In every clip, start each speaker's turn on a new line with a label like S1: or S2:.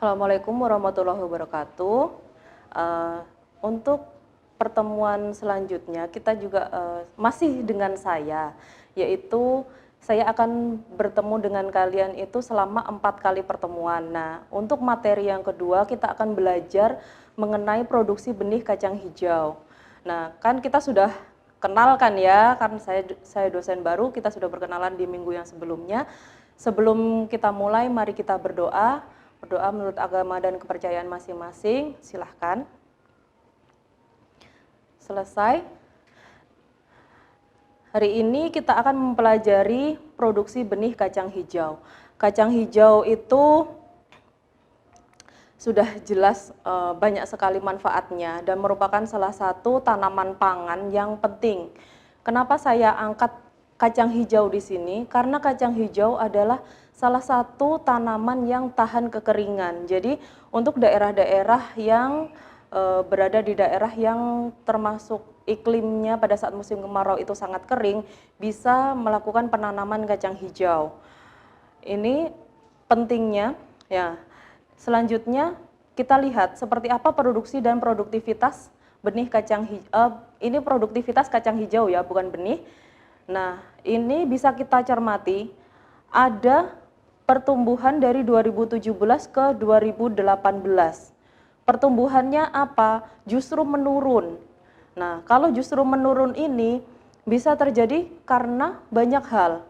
S1: Assalamualaikum warahmatullahi wabarakatuh. Eh, untuk pertemuan selanjutnya kita juga masih dengan saya, yaitu saya akan bertemu dengan kalian itu selama 4 kali pertemuan. Nah, untuk materi yang kedua kita akan belajar mengenai produksi benih kacang hijau. Nah, kan kita sudah kenal kan ya, karena saya dosen baru, kita sudah berkenalan di minggu yang sebelumnya. Sebelum kita mulai, mari kita berdoa. Berdoa menurut agama dan kepercayaan masing-masing, silahkan. Selesai. Hari ini kita akan mempelajari produksi benih kacang hijau. Kacang hijau itu sudah jelas banyak sekali manfaatnya dan merupakan salah satu tanaman pangan yang penting. Kenapa saya angkat kacang hijau di sini? Karena kacang hijau adalah salah satu tanaman yang tahan kekeringan. Jadi untuk daerah-daerah yang berada di daerah yang termasuk iklimnya pada saat musim kemarau itu sangat kering, bisa melakukan penanaman kacang hijau. Ini pentingnya ya. Selanjutnya kita lihat seperti apa produksi dan produktivitas benih kacang hijau. Ini produktivitas kacang hijau ya, bukan benih. Nah, ini bisa kita cermati, ada pertumbuhan dari 2017 ke 2018. Pertumbuhannya apa? Justru menurun. Nah, kalau justru menurun ini bisa terjadi karena banyak hal.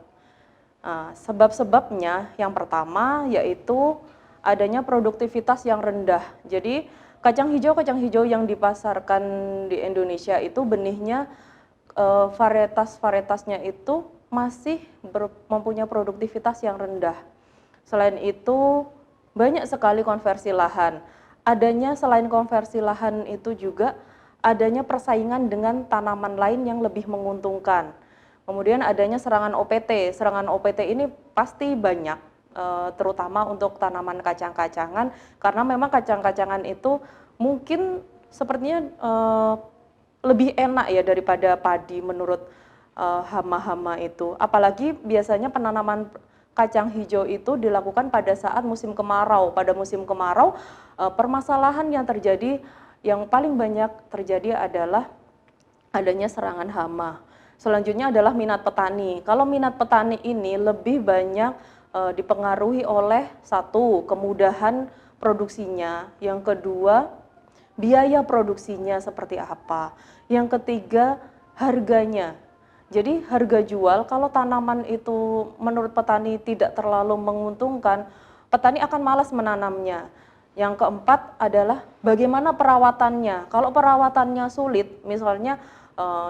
S1: Nah, sebab-sebabnya yang pertama yaitu adanya produktivitas yang rendah. Jadi kacang hijau yang dipasarkan di Indonesia itu benihnya varietasnya itu masih mempunyai produktivitas yang rendah. Selain itu banyak sekali konversi lahan. Selain konversi lahan itu juga adanya persaingan dengan tanaman lain yang lebih menguntungkan. Kemudian adanya serangan OPT. Serangan OPT ini pasti banyak, terutama untuk tanaman kacang-kacangan, karena memang kacang-kacangan itu mungkin sepertinya lebih enak ya daripada padi menurut hama-hama itu. Apalagi biasanya penanaman kacang hijau itu dilakukan pada saat musim kemarau. Pada musim kemarau, permasalahan yang paling banyak terjadi adalah adanya serangan hama. Selanjutnya adalah minat petani. Kalau minat petani ini lebih banyak dipengaruhi oleh satu, kemudahan produksinya. Yang kedua, biaya produksinya seperti apa. Yang ketiga, harganya. Jadi harga jual, kalau tanaman itu menurut petani tidak terlalu menguntungkan, petani akan malas menanamnya. Yang keempat adalah bagaimana perawatannya. Kalau perawatannya sulit, misalnya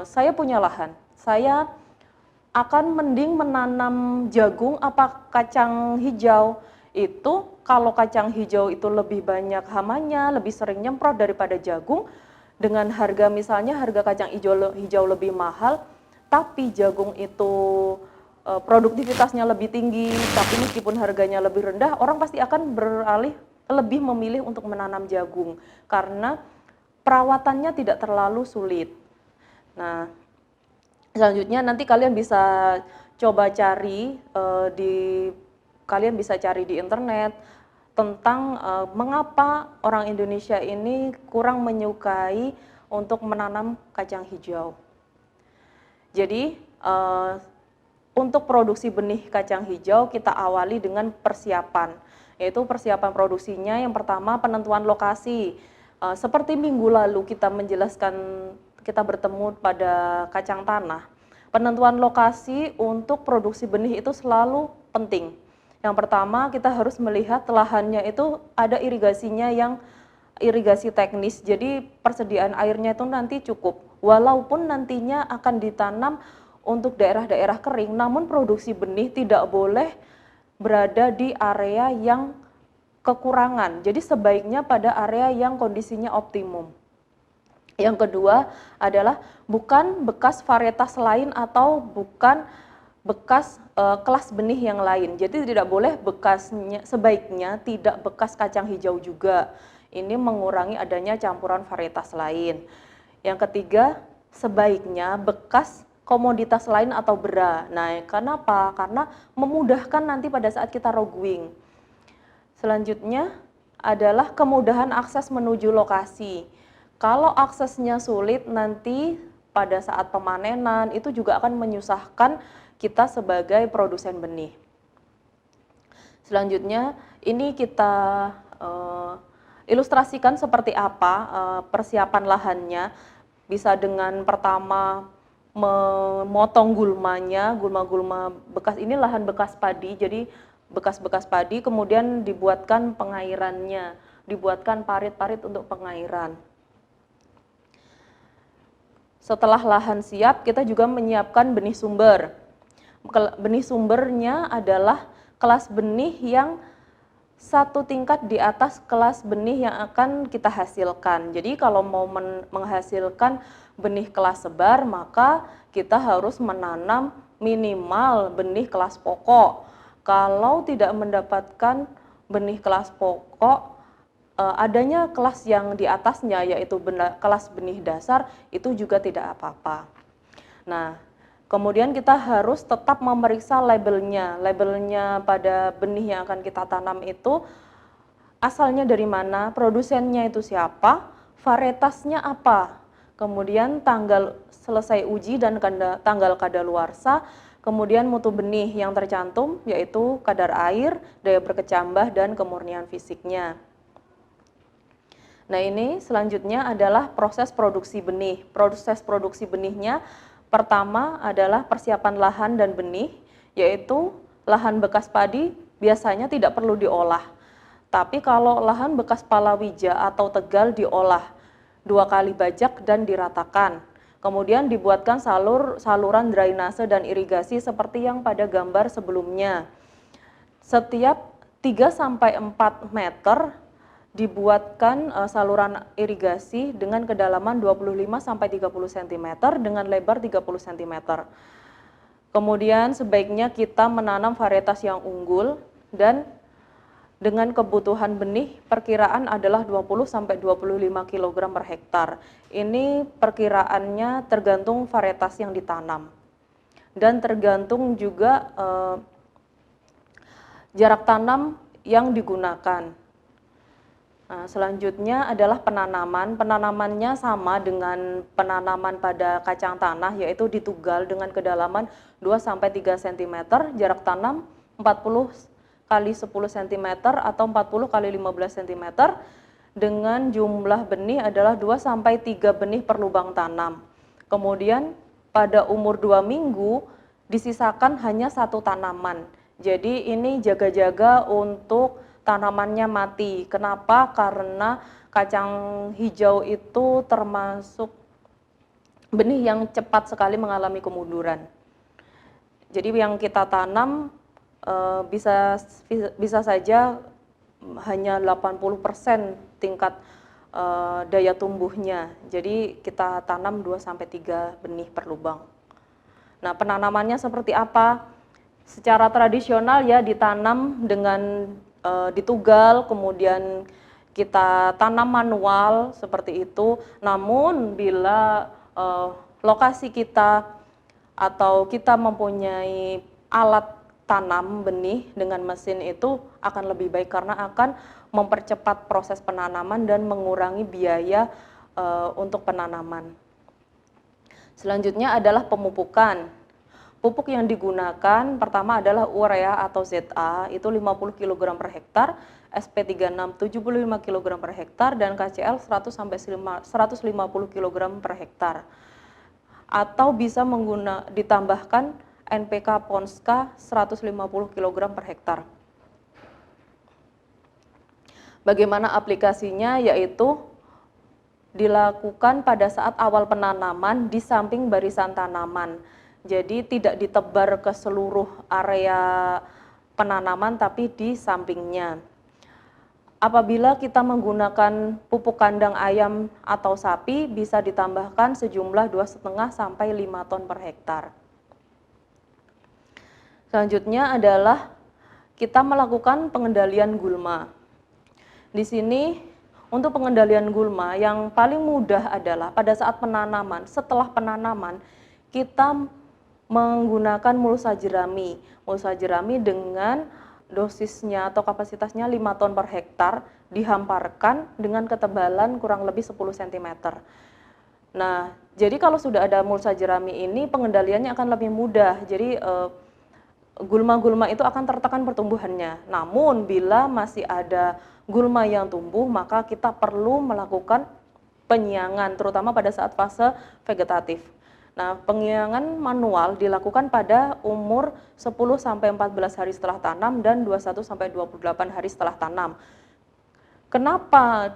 S1: saya punya lahan, saya akan mending menanam jagung apa kacang hijau. Itu kalau kacang hijau itu lebih banyak hamanya, lebih sering nyemprot daripada jagung, dengan harga misalnya harga kacang hijau lebih mahal, tapi jagung itu produktivitasnya lebih tinggi, tapi meskipun harganya lebih rendah, orang pasti akan lebih memilih untuk menanam jagung karena perawatannya tidak terlalu sulit. Nah, selanjutnya nanti kalian bisa coba cari di internet tentang mengapa orang Indonesia ini kurang menyukai untuk menanam kacang hijau. Jadi untuk produksi benih kacang hijau kita awali dengan persiapan, yaitu persiapan produksinya. Yang pertama penentuan lokasi. Seperti minggu lalu kita bertemu pada kacang tanah. Penentuan lokasi untuk produksi benih itu selalu penting. Yang pertama kita harus melihat lahannya itu ada irigasinya yang irigasi teknis, jadi persediaan airnya itu nanti cukup. Walaupun nantinya akan ditanam untuk daerah-daerah kering, namun produksi benih tidak boleh berada di area yang kekurangan. Jadi sebaiknya pada area yang kondisinya optimum. Yang kedua adalah bukan bekas varietas lain atau bukan bekas kelas benih yang lain. Jadi tidak boleh sebaiknya tidak bekas kacang hijau juga. Ini mengurangi adanya campuran varietas lain. Yang ketiga, sebaiknya bekas komoditas lain atau bera. Nah, kenapa? Karena memudahkan nanti pada saat kita roguing. Selanjutnya adalah kemudahan akses menuju lokasi. Kalau aksesnya sulit, nanti pada saat pemanenan itu juga akan menyusahkan kita sebagai produsen benih. Selanjutnya, ini kita ilustrasikan seperti apa persiapan lahannya. Bisa dengan pertama memotong gulmanya, gulma-gulma bekas, ini lahan bekas padi, jadi bekas-bekas padi, kemudian dibuatkan pengairannya, dibuatkan parit-parit untuk pengairan. Setelah lahan siap, kita juga menyiapkan benih sumber. Benih sumbernya adalah kelas benih yang satu tingkat di atas kelas benih yang akan kita hasilkan. Jadi kalau mau menghasilkan benih kelas sebar, maka kita harus menanam minimal benih kelas pokok. Kalau tidak mendapatkan benih kelas pokok, adanya kelas yang di atasnya, yaitu kelas benih dasar, itu juga tidak apa-apa. Nah, kemudian kita harus tetap memeriksa labelnya. Labelnya pada benih yang akan kita tanam itu asalnya dari mana, produsennya itu siapa, varietasnya apa, kemudian tanggal selesai uji dan tanggal kadaluarsa, kemudian mutu benih yang tercantum yaitu kadar air, daya berkecambah, dan kemurnian fisiknya. Nah, ini selanjutnya adalah proses produksi benih. Proses produksi benihnya pertama adalah persiapan lahan dan benih, yaitu lahan bekas padi biasanya tidak perlu diolah. Tapi kalau lahan bekas palawija atau tegal diolah 2 kali bajak dan diratakan. Kemudian dibuatkan saluran drainase dan irigasi seperti yang pada gambar sebelumnya. Setiap 3-4 meter dibuatkan saluran irigasi dengan kedalaman 25-30 cm dengan lebar 30 cm. Kemudian sebaiknya kita menanam varietas yang unggul dan dengan kebutuhan benih perkiraan adalah 20-25 kg per hektar. Ini perkiraannya tergantung varietas yang ditanam dan tergantung juga jarak tanam yang digunakan. Nah, selanjutnya adalah penanaman. Penanamannya sama dengan penanaman pada kacang tanah, yaitu ditugal dengan kedalaman 2-3 cm, jarak tanam 40 kali 10 cm atau 40 kali 15 cm, dengan jumlah benih adalah 2-3 benih per lubang tanam. Kemudian pada umur 2 minggu disisakan hanya 1 tanaman. Jadi ini jaga-jaga untuk tanamannya mati. Kenapa? Karena kacang hijau itu termasuk benih yang cepat sekali mengalami kemunduran. Jadi yang kita tanam bisa saja hanya 80% tingkat daya tumbuhnya. Jadi kita tanam 2-3 benih per lubang. Nah, penanamannya seperti apa? Secara tradisional ya ditanam dengan ditugal, kemudian kita tanam manual seperti itu. Namun bila lokasi kita atau kita mempunyai alat tanam benih dengan mesin, itu akan lebih baik karena akan mempercepat proses penanaman dan mengurangi biaya untuk penanaman. Selanjutnya adalah pemupukan. Pupuk yang digunakan pertama adalah urea atau ZA, itu 50 kg per hektar, SP36 75 kg per hektar, dan KCL 100-150 kg per hektar. Atau bisa ditambahkan NPK Ponska 150 kg per hektar. Bagaimana aplikasinya? Yaitu dilakukan pada saat awal penanaman di samping barisan tanaman. Jadi tidak ditebar ke seluruh area penanaman tapi di sampingnya. Apabila kita menggunakan pupuk kandang ayam atau sapi, bisa ditambahkan sejumlah 2,5-5 ton per hektar. Selanjutnya adalah kita melakukan pengendalian gulma. Di sini untuk pengendalian gulma yang paling mudah adalah pada saat penanaman. Setelah penanaman kita menggunakan mulsa jerami dengan dosisnya atau kapasitasnya 5 ton per hektar dihamparkan dengan ketebalan kurang lebih 10 cm. Nah, jadi kalau sudah ada mulsa jerami ini pengendaliannya akan lebih mudah. Jadi gulma-gulma itu akan tertekan pertumbuhannya. Namun bila masih ada gulma yang tumbuh, maka kita perlu melakukan penyiangan terutama pada saat fase vegetatif. Nah, penyiangan manual dilakukan pada umur 10 sampai 14 hari setelah tanam dan 21 sampai 28 hari setelah tanam. Kenapa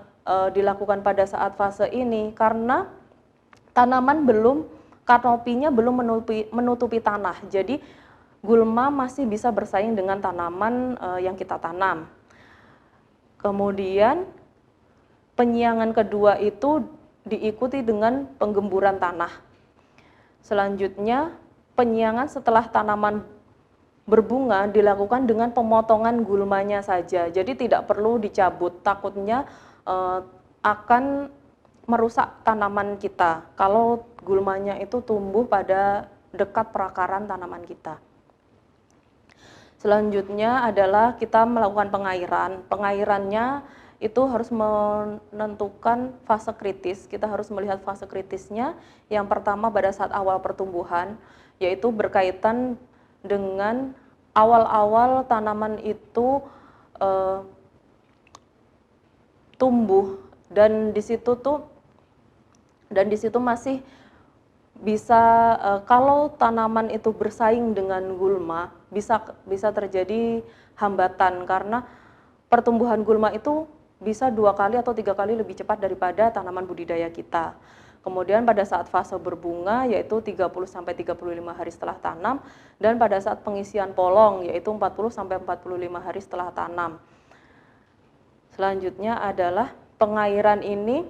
S1: dilakukan pada saat fase ini? Karena tanaman kanopinya belum menutupi tanah. Jadi gulma masih bisa bersaing dengan tanaman yang kita tanam. Kemudian penyiangan kedua itu diikuti dengan penggemburan tanah. Selanjutnya, penyiangan setelah tanaman berbunga dilakukan dengan pemotongan gulmanya saja. Jadi tidak perlu dicabut, takutnya akan merusak tanaman kita kalau gulmanya itu tumbuh pada dekat perakaran tanaman kita. Selanjutnya adalah kita melakukan pengairan. Pengairannya itu harus menentukan fase kritis. Kita harus melihat fase kritisnya. Yang pertama pada saat awal pertumbuhan, yaitu berkaitan dengan awal-awal tanaman itu tumbuh dan di situ masih bisa kalau tanaman itu bersaing dengan gulma bisa terjadi hambatan karena pertumbuhan gulma itu bisa 2 kali atau 3 kali lebih cepat daripada tanaman budidaya kita. Kemudian pada saat fase berbunga yaitu 30 sampai 35 hari setelah tanam dan pada saat pengisian polong yaitu 40 sampai 45 hari setelah tanam. Selanjutnya adalah pengairan ini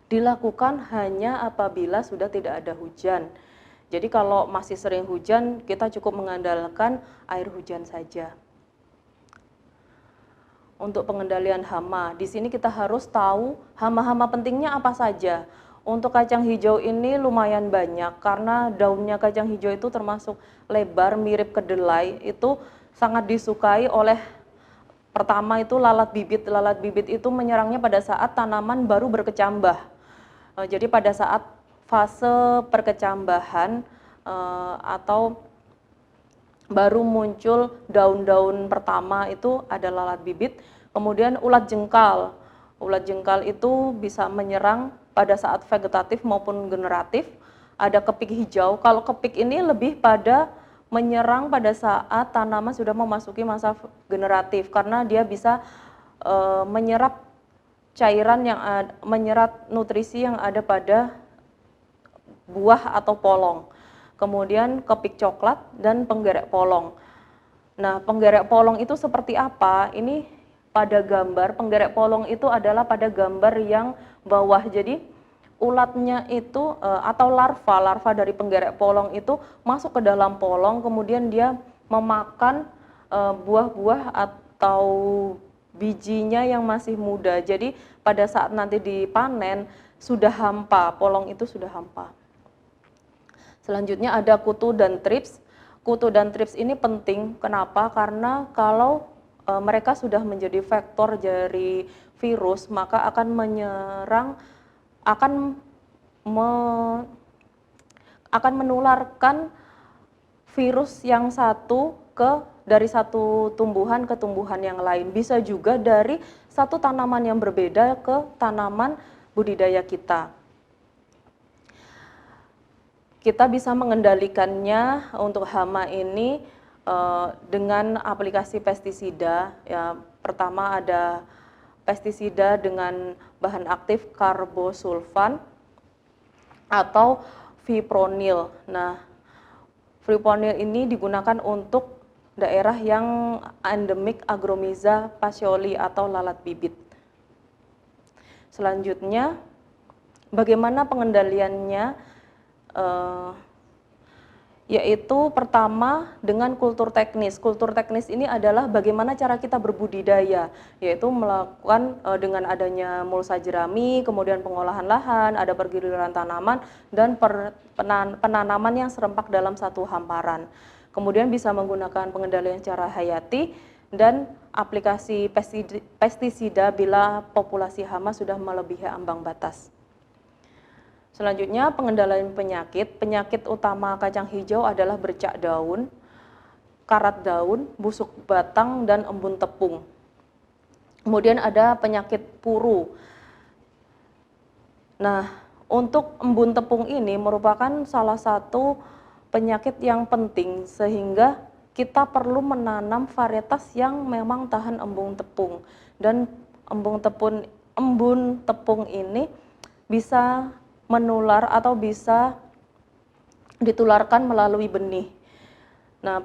S1: dilakukan hanya apabila sudah tidak ada hujan. Jadi kalau masih sering hujan, kita cukup mengandalkan air hujan saja. Untuk pengendalian hama, di sini kita harus tahu hama-hama pentingnya apa saja. Untuk kacang hijau ini lumayan banyak karena daunnya kacang hijau itu termasuk lebar mirip kedelai, itu sangat disukai oleh pertama itu lalat bibit. Lalat bibit itu menyerangnya pada saat tanaman baru berkecambah. Jadi pada saat fase perkecambahan atau baru muncul daun-daun pertama itu ada lalat bibit, kemudian ulat jengkal. Ulat jengkal itu bisa menyerang pada saat vegetatif maupun generatif. Ada kepik hijau, kalau kepik ini lebih pada menyerang pada saat tanaman sudah memasuki masa generatif karena dia bisa menyerap cairan menyerap nutrisi yang ada pada buah atau polong. Kemudian kepik coklat dan penggerek polong. Nah, penggerek polong itu seperti apa? Ini pada gambar, penggerek polong itu adalah pada gambar yang bawah. Jadi ulatnya itu atau larva dari penggerek polong itu masuk ke dalam polong, kemudian dia memakan buah-buah atau bijinya yang masih muda. Jadi pada saat nanti dipanen sudah hampa, polong itu sudah hampa. Selanjutnya ada kutu dan trips. Kutu dan trips ini penting, kenapa? Karena kalau mereka sudah menjadi vektor dari virus, maka akan menyerang, akan menularkan virus yang satu dari satu tumbuhan ke tumbuhan yang lain. Bisa juga dari satu tanaman yang berbeda ke tanaman budidaya kita. Kita bisa mengendalikannya untuk hama ini dengan aplikasi pestisida. Ya, pertama ada pestisida dengan bahan aktif karbosulfan atau fipronil. Nah, fipronil ini digunakan untuk daerah yang endemik Agromyza pacioli atau lalat bibit. Selanjutnya, bagaimana pengendaliannya? Yaitu pertama dengan kultur teknis. Kultur teknis ini adalah bagaimana cara kita berbudidaya, yaitu melakukan dengan adanya mulsa jerami, kemudian pengolahan lahan, ada pergiliran tanaman, dan penanaman yang serempak dalam satu hamparan. Kemudian bisa menggunakan pengendalian secara hayati, dan aplikasi pestisida bila populasi hama sudah melebihi ambang batas. Selanjutnya, pengendalian penyakit. Penyakit utama kacang hijau adalah bercak daun, karat daun, busuk batang, dan embun tepung. Kemudian ada penyakit puru. Nah, untuk embun tepung ini merupakan salah satu penyakit yang penting sehingga kita perlu menanam varietas yang memang tahan embun tepung. Dan embun tepung ini bisa menular atau bisa ditularkan melalui benih. Nah,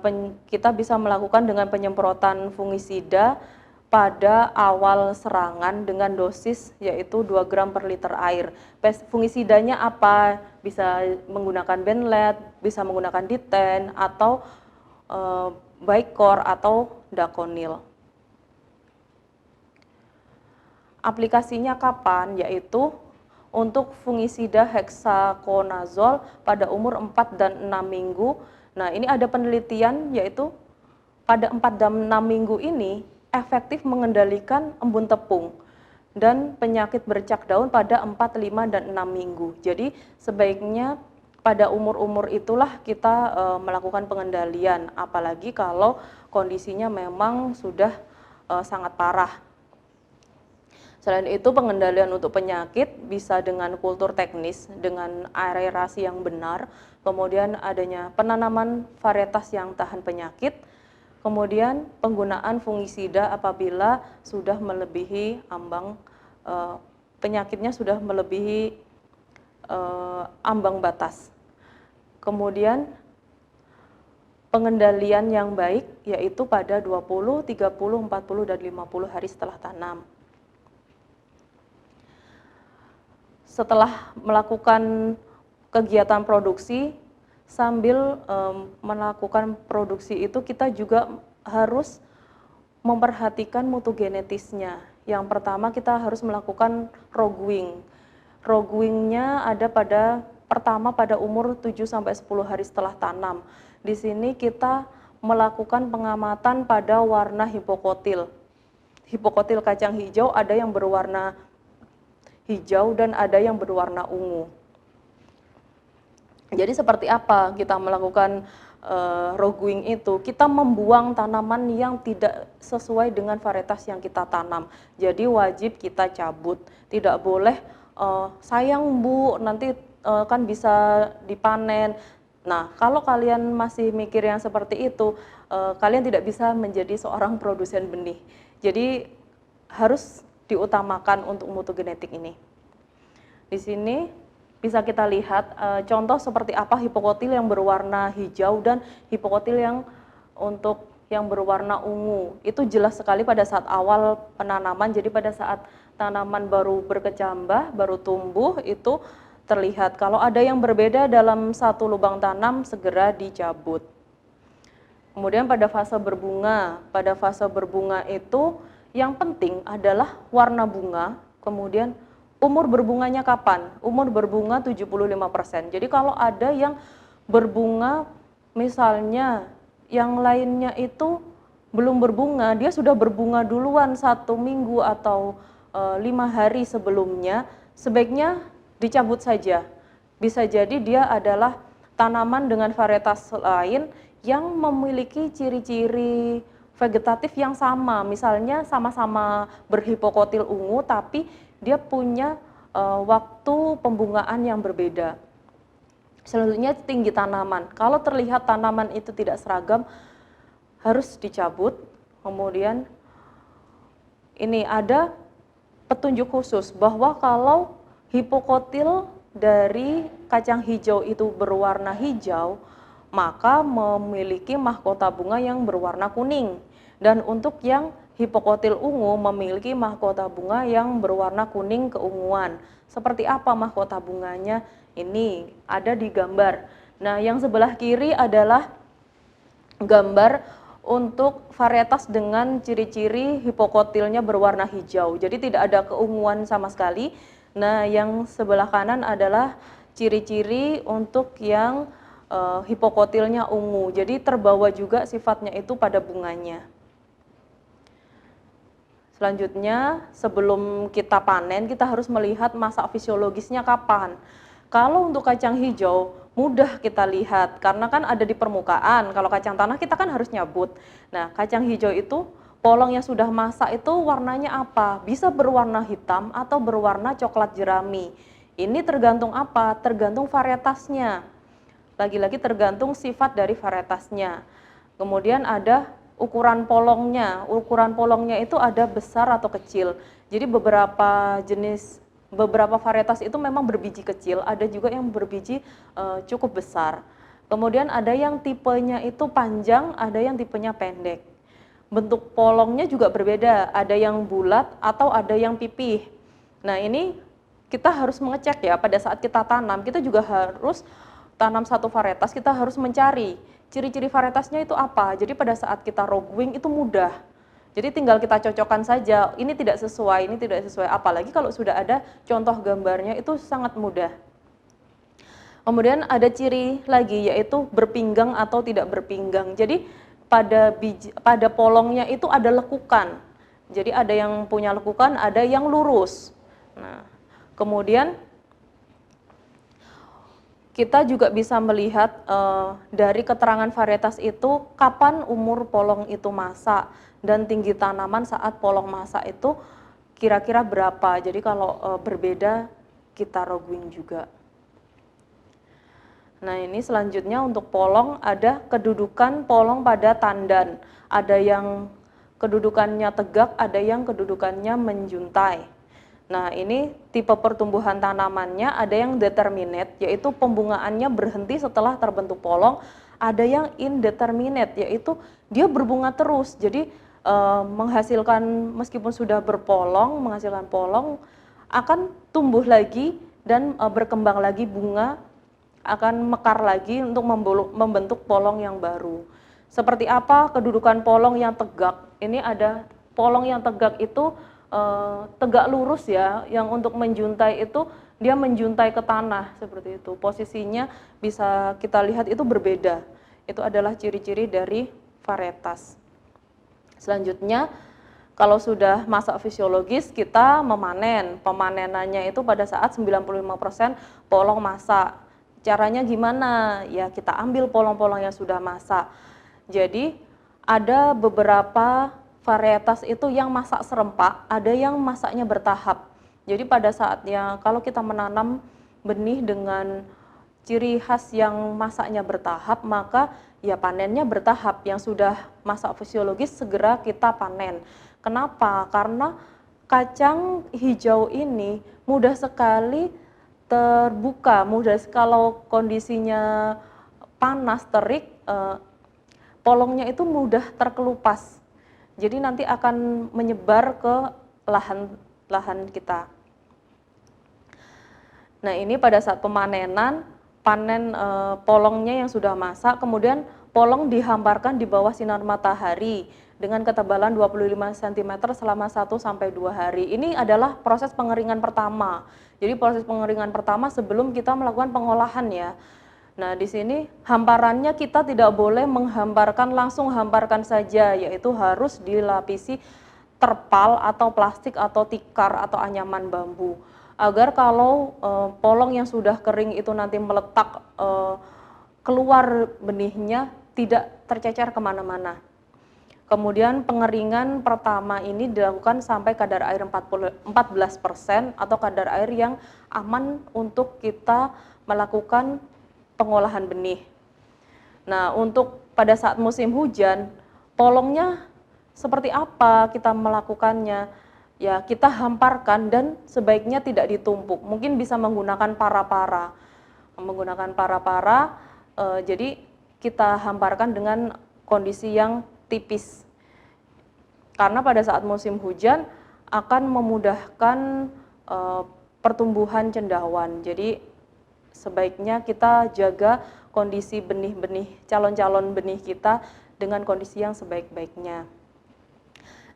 S1: kita bisa melakukan dengan penyemprotan fungisida pada awal serangan dengan dosis yaitu 2 gram per liter air. Fungisidanya apa? Bisa menggunakan Benled, bisa menggunakan Diten, atau Bicor atau Daconil. Aplikasinya kapan? Yaitu untuk fungisida hexaconazole pada umur 4 dan 6 minggu. Nah, ini ada penelitian yaitu pada 4 dan 6 minggu ini efektif mengendalikan embun tepung dan penyakit bercak daun pada 4, 5, dan 6 minggu. Jadi sebaiknya pada umur-umur itulah kita melakukan pengendalian, apalagi kalau kondisinya memang sudah sangat parah. Selain itu, pengendalian untuk penyakit bisa dengan kultur teknis, dengan aerasi yang benar, kemudian adanya penanaman varietas yang tahan penyakit, kemudian penggunaan fungisida apabila sudah melebihi ambang penyakitnya sudah melebihi ambang batas. Kemudian pengendalian yang baik yaitu pada 20, 30, 40, dan 50 hari setelah tanam. Setelah melakukan kegiatan produksi, sambil melakukan produksi itu kita juga harus memperhatikan mutu genetisnya. Yang pertama kita harus melakukan rogwing. Rogwingnya ada pertama pada umur 7-10 hari setelah tanam. Di sini kita melakukan pengamatan pada warna hipokotil. Hipokotil kacang hijau ada yang berwarna hijau dan ada yang berwarna ungu. Jadi seperti apa kita melakukan rogwing itu? Kita membuang tanaman yang tidak sesuai dengan varietas yang kita tanam. Jadi wajib kita cabut. Tidak boleh sayang Bu, nanti kan bisa dipanen. Nah, kalau kalian masih mikir yang seperti itu, kalian tidak bisa menjadi seorang produsen benih. Jadi harus diutamakan untuk mutu genetik ini. Di sini bisa kita lihat contoh seperti apa hipokotil yang berwarna hijau dan hipokotil yang berwarna ungu. Itu jelas sekali pada saat awal penanaman. Jadi pada saat tanaman baru berkecambah, baru tumbuh, itu terlihat. Kalau ada yang berbeda dalam satu lubang tanam, segera dicabut. Kemudian pada fase berbunga itu yang penting adalah warna bunga, kemudian umur berbunganya kapan? Umur berbunga 75%. Jadi kalau ada yang berbunga, misalnya yang lainnya itu belum berbunga, dia sudah berbunga duluan 1 minggu atau 5 hari sebelumnya, sebaiknya dicabut saja. Bisa jadi dia adalah tanaman dengan varietas lain yang memiliki ciri-ciri vegetatif yang sama, misalnya sama-sama berhipokotil ungu tapi dia punya waktu pembungaan yang berbeda. Selanjutnya tinggi tanaman. Kalau terlihat tanaman itu tidak seragam, harus dicabut. Kemudian ini ada petunjuk khusus bahwa kalau hipokotil dari kacang hijau itu berwarna hijau, maka memiliki mahkota bunga yang berwarna kuning. Dan untuk yang hipokotil ungu memiliki mahkota bunga yang berwarna kuning keunguan. Seperti apa mahkota bunganya? Ini ada di gambar. Nah, yang sebelah kiri adalah gambar untuk varietas dengan ciri-ciri hipokotilnya berwarna hijau. Jadi tidak ada keunguan sama sekali. Nah, yang sebelah kanan adalah ciri-ciri untuk yang hipokotilnya ungu. Jadi terbawa juga sifatnya itu pada bunganya. Selanjutnya, sebelum kita panen, kita harus melihat masa fisiologisnya kapan. Kalau untuk kacang hijau, mudah kita lihat, karena kan ada di permukaan. Kalau kacang tanah kita kan harus nyabut. Nah, kacang hijau itu, polong yang sudah masak itu warnanya apa? Bisa berwarna hitam atau berwarna coklat jerami. Ini tergantung apa? Tergantung varietasnya. Lagi-lagi tergantung sifat dari varietasnya. Kemudian ada ukuran polongnya. Ukuran polongnya itu ada besar atau kecil. Jadi beberapa varietas itu memang berbiji kecil, ada juga yang berbiji cukup besar. Kemudian ada yang tipenya itu panjang, ada yang tipenya pendek. Bentuk polongnya juga berbeda, ada yang bulat atau ada yang pipih. Nah, ini kita harus mengecek ya, pada saat kita tanam, kita juga harus tanam satu varietas, kita harus mencari ciri-ciri varietasnya itu apa. Jadi pada saat kita roguing itu mudah. Jadi tinggal kita cocokkan saja, ini tidak sesuai, ini tidak sesuai. Apalagi kalau sudah ada contoh gambarnya itu sangat mudah. Kemudian ada ciri lagi yaitu berpinggang atau tidak berpinggang. Jadi pada polongnya itu ada lekukan. Jadi ada yang punya lekukan, ada yang lurus. Nah, kemudian kita juga bisa melihat dari keterangan varietas itu kapan umur polong itu masak dan tinggi tanaman saat polong masak itu kira-kira berapa. Jadi kalau berbeda kita roguing juga. Nah, ini selanjutnya untuk polong ada kedudukan polong pada tandan. Ada yang kedudukannya tegak, ada yang kedudukannya menjuntai. Nah, ini tipe pertumbuhan tanamannya, ada yang determinate, yaitu pembungaannya berhenti setelah terbentuk polong. Ada yang indeterminate, yaitu dia berbunga terus. Jadi menghasilkan, meskipun sudah berpolong, menghasilkan polong, akan tumbuh lagi dan berkembang lagi bunga, akan mekar lagi untuk membentuk polong yang baru. Seperti apa kedudukan polong yang tegak? Ini ada polong yang tegak itu tegak lurus ya, yang untuk menjuntai itu dia menjuntai ke tanah seperti itu. Posisinya bisa kita lihat itu berbeda. Itu adalah ciri-ciri dari varietas. Selanjutnya, kalau sudah masa fisiologis kita memanen. Pemanenannya itu pada saat 95% polong masak. Caranya gimana? Ya kita ambil polong-polong yang sudah masak. Jadi ada beberapa varietas itu yang masak serempak, ada yang masaknya bertahap. Jadi pada saatnya kalau kita menanam benih dengan ciri khas yang masaknya bertahap, maka ya panennya bertahap. Yang sudah masak fisiologis segera kita panen. Kenapa? Karena kacang hijau ini mudah sekali terbuka, kalau kondisinya panas, terik, polongnya itu mudah terkelupas. Jadi nanti akan menyebar ke lahan kita. Nah, ini pada saat pemanenan, panen polongnya yang sudah masak, kemudian polong dihamparkan di bawah sinar matahari dengan ketebalan 25 cm selama 1-2 hari. Ini adalah proses pengeringan pertama. Jadi proses pengeringan pertama sebelum kita melakukan pengolahan ya. Nah, di sini hamparannya kita tidak boleh menghamparkan langsung hamparkan saja, yaitu harus dilapisi terpal atau plastik atau tikar atau anyaman bambu. Agar kalau polong yang sudah kering itu nanti meletak keluar benihnya tidak tercecer kemana-mana. Kemudian pengeringan pertama ini dilakukan sampai kadar air 14% atau kadar air yang aman untuk kita melakukan pengolahan benih. Nah, untuk pada saat musim hujan, polongnya seperti apa kita melakukannya? Ya, kita hamparkan dan sebaiknya tidak ditumpuk. Mungkin bisa menggunakan para-para. Jadi kita hamparkan dengan kondisi yang tipis. Karena pada saat musim hujan akan memudahkan pertumbuhan cendawan. Jadi sebaiknya kita jaga kondisi benih-benih, calon-calon benih kita dengan kondisi yang sebaik-baiknya.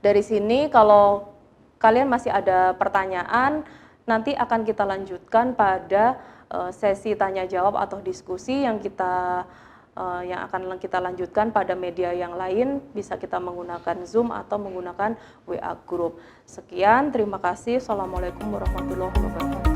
S1: Dari sini kalau kalian masih ada pertanyaan, nanti akan kita lanjutkan pada sesi tanya jawab atau diskusi yang kita yang akan kita lanjutkan pada media yang lain, bisa kita menggunakan Zoom atau menggunakan WA Group. Sekian, terima kasih. Assalamualaikum warahmatullahi wabarakatuh.